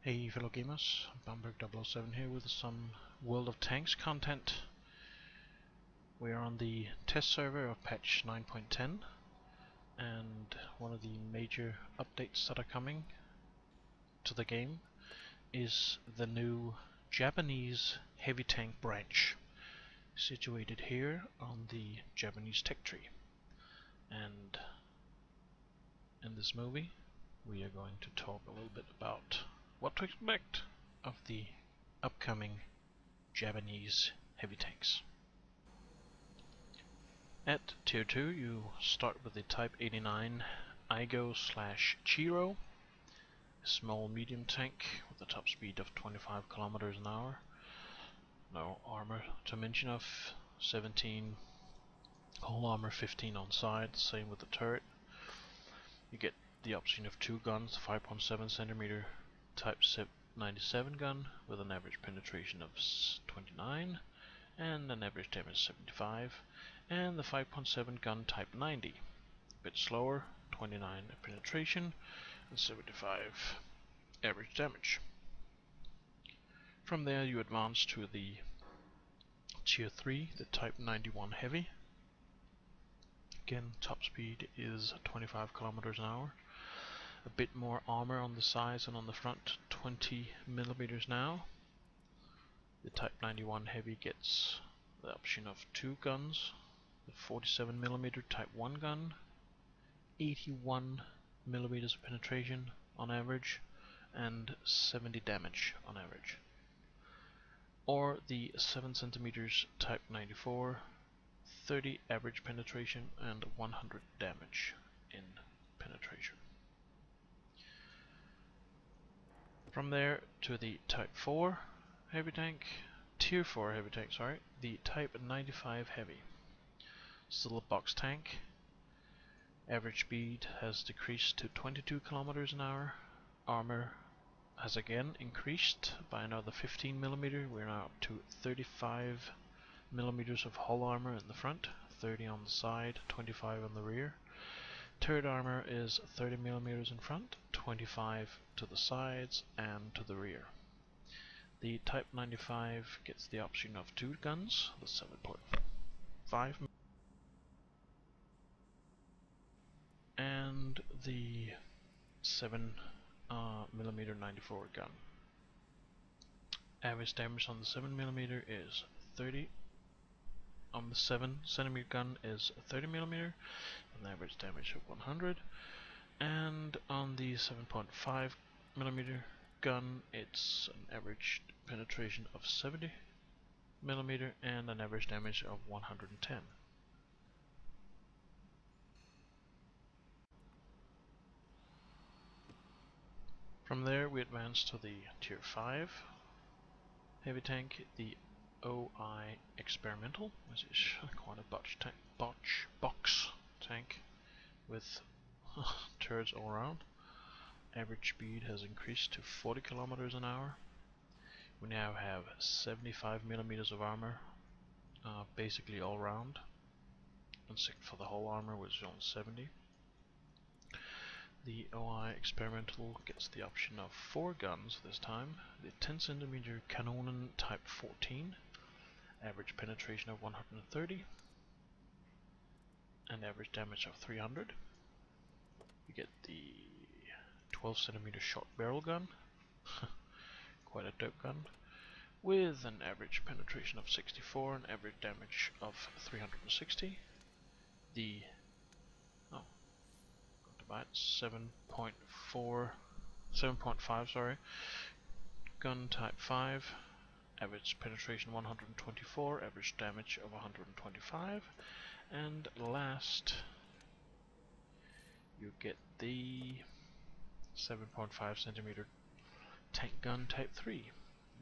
Hey fellow gamers, Bamberg007 here with some World of Tanks content. We are on the test server of patch 9.10, and one of the major updates that are coming to the game is the new Japanese heavy tank branch, situated here on the Japanese tech tree. And in this movie we are going to talk a little bit about what to expect of the upcoming Japanese heavy tanks. At tier 2 you start with the Type 89 Igo/Chiro, a small medium tank with a top speed of 25 kilometers an hour. No armor to mention of, 17 whole armor, 15 on side, same with the turret. You get the option of 2 guns, 5.7 centimeter Type 97 gun with an average penetration of 29 and an average damage 75, and the 5.7 gun Type 90, a bit slower, 29 penetration and 75 average damage. From there you advance to the tier 3, the Type 91 Heavy. Again, top speed is 25 kilometers an hour. A bit more armor on the sides and on the front, 20 millimeters now. The Type 91 Heavy gets the option of 2 guns, the 47 millimeter Type 1 gun, 81 millimeters of penetration on average, and 70 damage on average. Or the 7 centimeters Type 94, 30 average penetration and 100 damage in penetration. From there to the Type 4 heavy tank, tier 4 heavy tank, sorry, the Type 95 Heavy. Still a box tank. Average speed has decreased to 22 kilometers an hour. Armor has again increased by another 15 millimeter. We're now up to 35 millimeters of hull armor in the front, 30 on the side, 25 on the rear. Turret armor is 30 millimeters in front, 25 to the sides and to the rear. The Type 95 gets the option of 2 guns, the 7.5 and the 7 millimeter 94 gun. Average damage on the 7 millimeter is 30. On the 7 centimeter gun is 30 millimeter, an average damage of 100, and on the 7.5 millimeter gun it's an average penetration of 70 millimeter and an average damage of 110. From there we advance to the tier 5 heavy tank, the OI Experimental, which is quite a box tank with turrets all around. Average speed has increased to 40 kilometers an hour. We now have 75 millimeters of armor, basically all round, except for the whole armor, which is on 70. The OI Experimental gets the option of 4 guns this time. The 10 centimeter Kanonen Type 14, average penetration of 130 and average damage of 300. You get the 12 centimeter short barrel gun, quite a dope gun, with an average penetration of 64 and average damage of 360. The 7.5 sorry, gun Type 5, average penetration 124, average damage of 125, and last you get the 7.5 centimeter tank gun Type 3,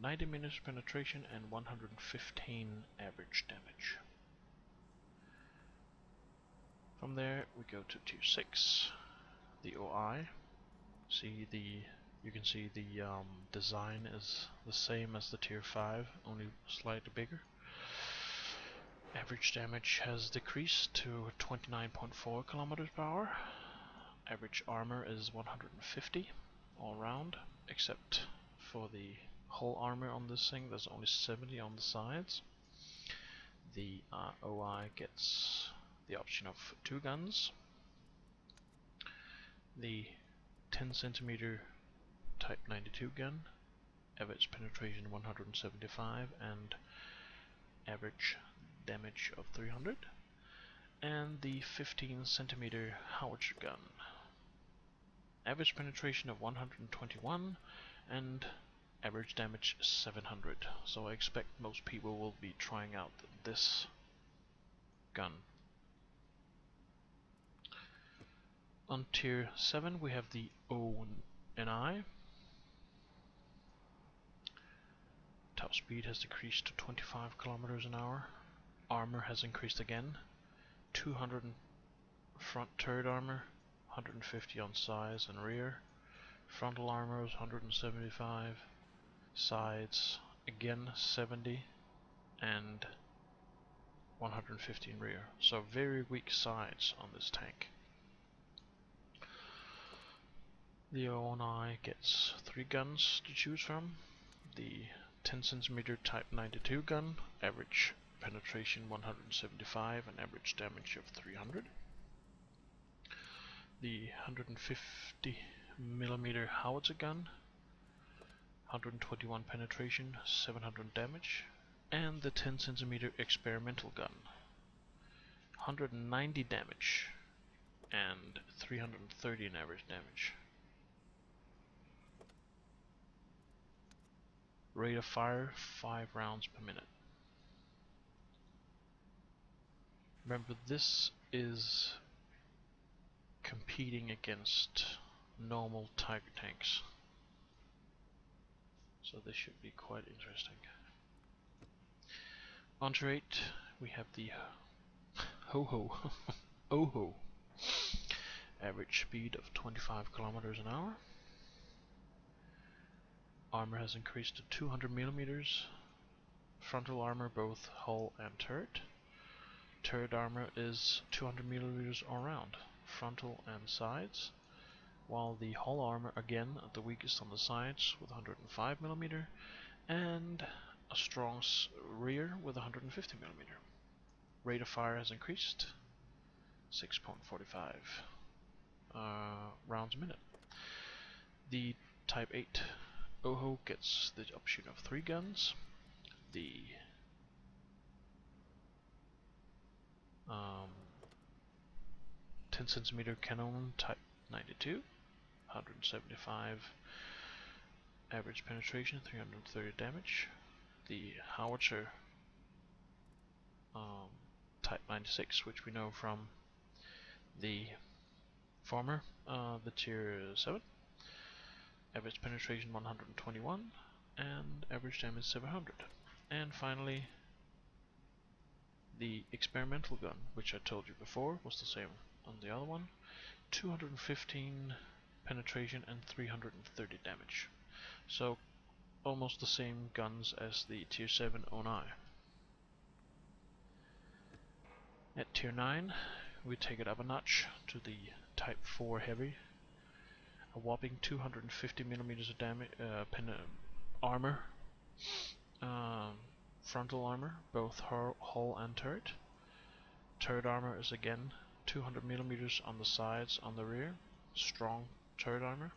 90 minutes penetration and 115 average damage. From there we go to tier 6, the OI. You can see the design is the same as the tier 5, only slightly bigger. Average damage has decreased to 29.4 kilometers per hour. Average armor is 150 all round, except for the hull armor on this thing. There's only 70 on the sides. The OI gets the option of 2 guns. The 10 centimeter Type 92 gun, average penetration 175 and average damage of 300. And the 15 centimeter howitzer gun, average penetration of 121 and average damage 700. So I expect most people will be trying out this gun. On tier 7 we have the ONI. Top speed has decreased to 25 kilometers an hour. Armor has increased again. 200 front turret armor, 150 on sides and rear. Frontal armor is 175. Sides again 70 and 150 in rear. So very weak sides on this tank. The ONI gets 3 guns to choose from. The 10 centimeter Type 92 gun, average penetration 175 and average damage of 300. The 150 millimeter howitzer gun, 121 penetration, 700 damage. And the 10 centimeter experimental gun, 190 damage and 330 in average damage. Rate of fire 5 rounds per minute. Remember, this is competing against normal Tiger tanks, so this should be quite interesting. On tier 8 we have the Oho. Average speed of 25 kilometers an hour. Armor has increased to 200 millimeters. Frontal armor both hull and turret. Turret armor is 200 millimeters all round, frontal and sides, while the hull armor again at the weakest on the sides with 105 millimeter and a strong rear with 150 millimeter. Rate of fire has increased 6.45 rounds a minute. The Type 8 Oho gets the option of 3 guns. The 10 centimeter Kanonen Type 92, 175 average penetration, 330 damage. The howitzer Type 96, which we know from the former, the tier 7. Average penetration 121 and average damage 700. And finally, the experimental gun, which I told you before was the same on the other one, 215 penetration and 330 damage. So almost the same guns as the tier 7 ONI. At tier 9 we take it up a notch to the Type 4 Heavy. A whopping 250 millimeters of damage, armor, frontal armor, both hull and turret. Turret armor is again 200 millimeters on the sides, on the rear, strong turret armor.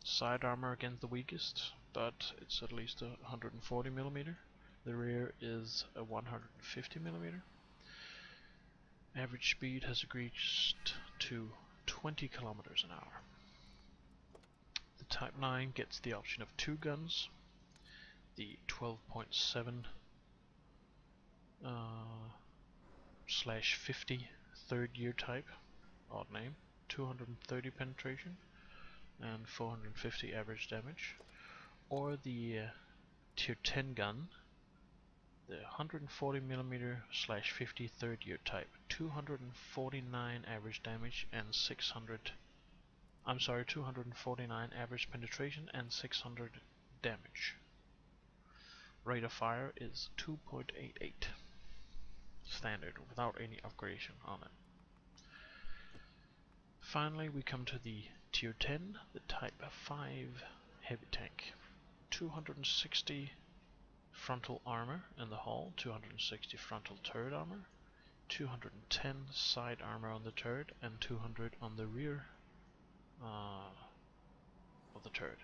Side armor again the weakest, but it's at least 140 millimeter. The rear is a 150 millimeter. Average speed has increased to 20 kilometers an hour. The Type 9 gets the option of 2 guns. The 12.7 /50 third year type, odd name, 230 penetration and 450 average damage, or the tier 10 gun, the 140mm /50 third year type, 249 average damage and 249 average penetration and 600 damage. Rate of fire is 2.88 standard without any upgradation on it. Finally we come to the Tier 10, the Type 5 heavy tank. 260 frontal armor in the hull, 260 frontal turret armor, 210 side armor on the turret, and 200 on the rear of the turret.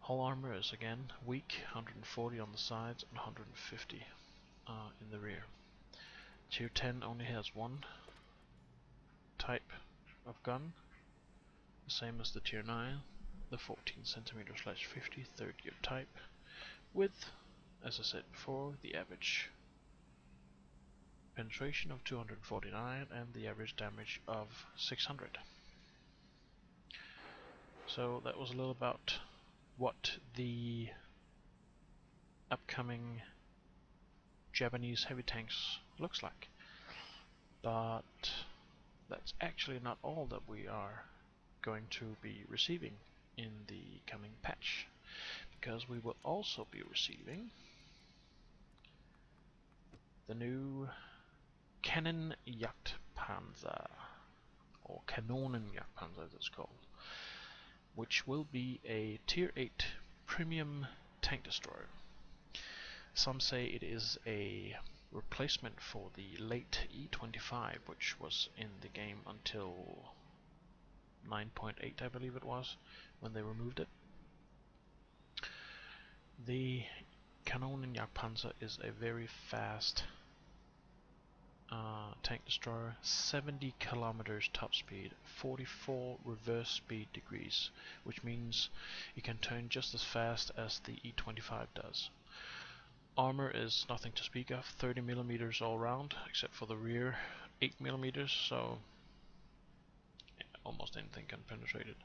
Hull armor is again weak, 140 on the sides and 150 in the rear. Tier 10 only has one type of gun, the same as the Tier 9, the 14cm/50 third gear type, with, as I said before, the average penetration of 249 and the average damage of 600. So that was a little about what the upcoming Japanese heavy tanks looks like. But that's actually not all that we are going to be receiving in the coming patch, because we will also be receiving the new Kanonenjagdpanzer, or Kanonenjagdpanzer as it's called, which will be a Tier 8 premium tank destroyer. Some say it is a replacement for the late E25, which was in the game until 9.8, I believe it was, when they removed it. The Kanonenjagdpanzer is a very fast tank destroyer, 70 kilometers top speed, 44 reverse speed degrees, which means it can turn just as fast as the E25 does. Armor is nothing to speak of, 30 millimeters all round, except for the rear 8 millimeters, so almost anything can penetrate it.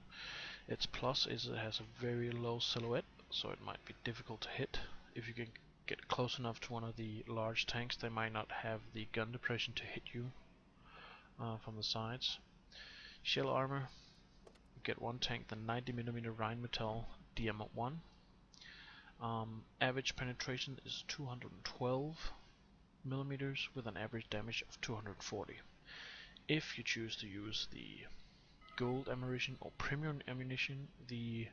Its plus is it has a very low silhouette, so it might be difficult to hit. If you can get close enough to one of the large tanks, they might not have the gun depression to hit you from the sides. Shell armor, you get one tank, the 90mm Rheinmetall DM1. Average penetration is 212 millimeters with an average damage of 240. If you choose to use the gold ammunition or premium ammunition, the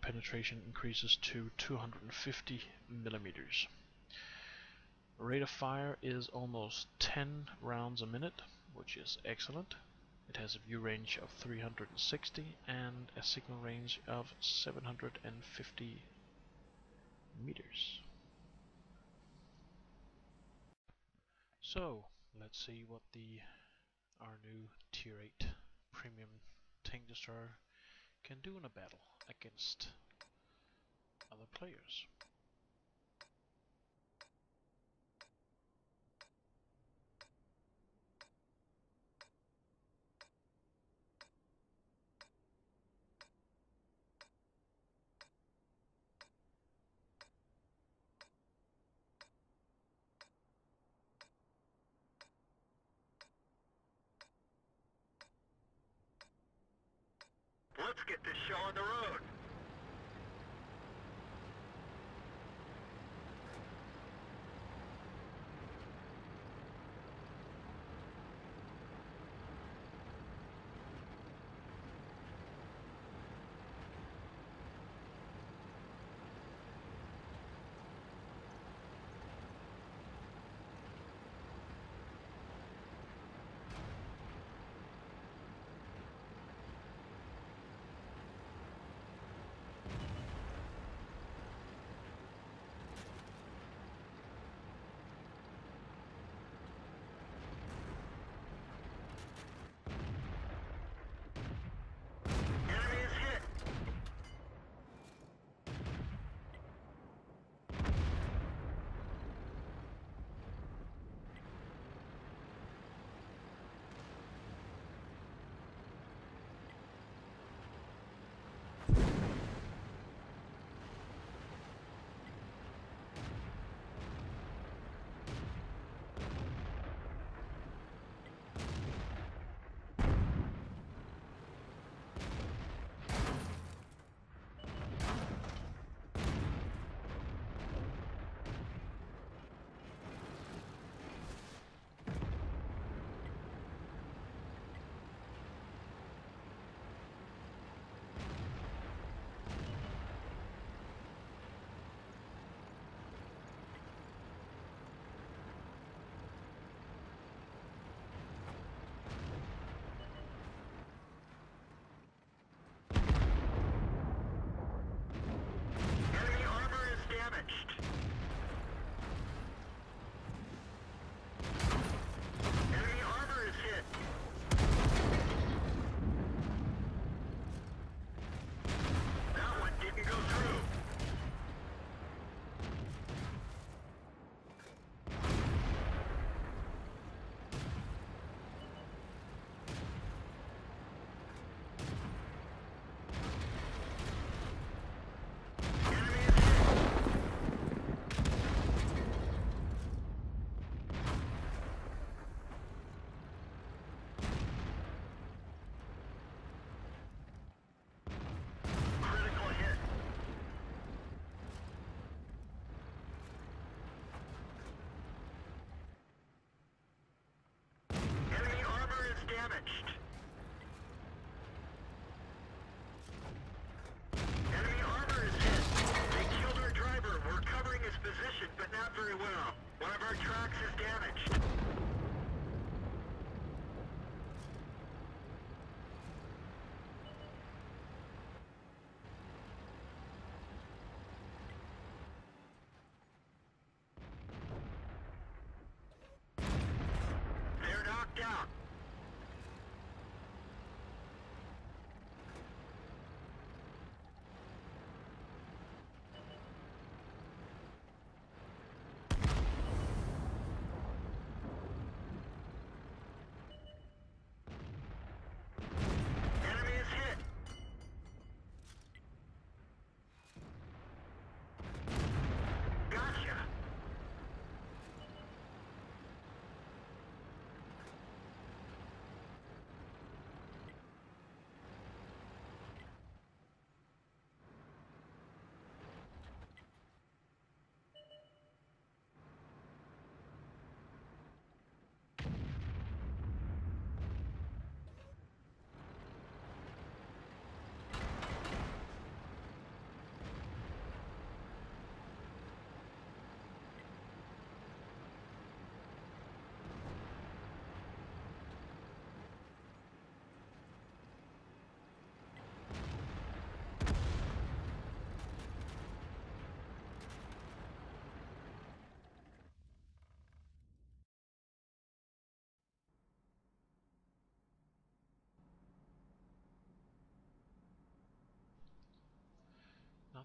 penetration increases to 250 millimeters. Rate of fire is almost 10 rounds a minute, which is excellent. It has a view range of 360 and a signal range of 750 meters. So let's see what our new Tier 8 premium tank destroyer can do in a battle against other players. Let's get this show on the road.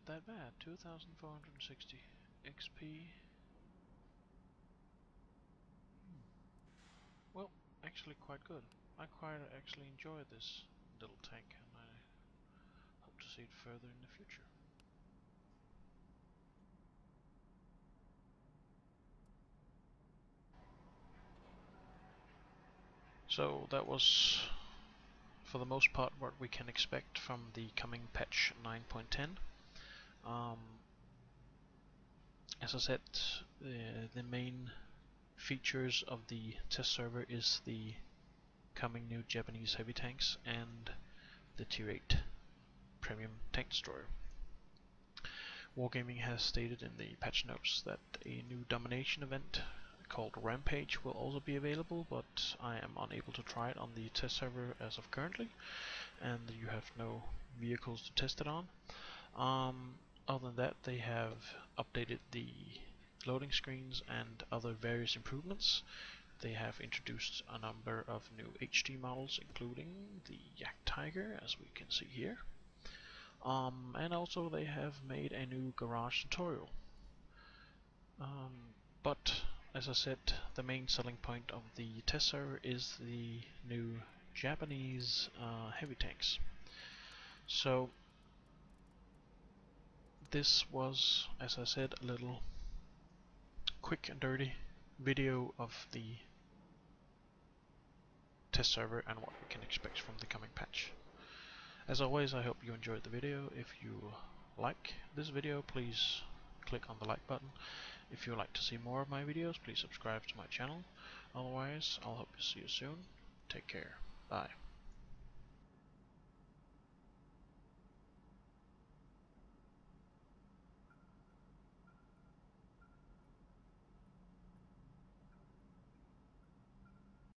not that bad. 2,460 XP. Well, actually quite good. I quite actually enjoy this little tank, and I hope to see it further in the future. So that was, for the most part, what we can expect from the coming patch 9.10. As I said, the main features of the test server is the coming new Japanese heavy tanks and the Tier 8 premium tank destroyer. Wargaming has stated in the patch notes that a new Domination event called Rampage will also be available, but I am unable to try it on the test server as of currently, and you have no vehicles to test it on. Other than that, they have updated the loading screens and other various improvements. They have introduced a number of new HD models, including the Yak Tiger, as we can see here. And also they have made a new garage tutorial. But as I said, the main selling point of the test server is the new Japanese heavy tanks. So this was, as I said, a little quick and dirty video of the test server and what we can expect from the coming patch. As always, I hope you enjoyed the video. If you like this video, please click on the like button. If you would like to see more of my videos, please subscribe to my channel. Otherwise, I'll hope to see you soon. Take care. Bye.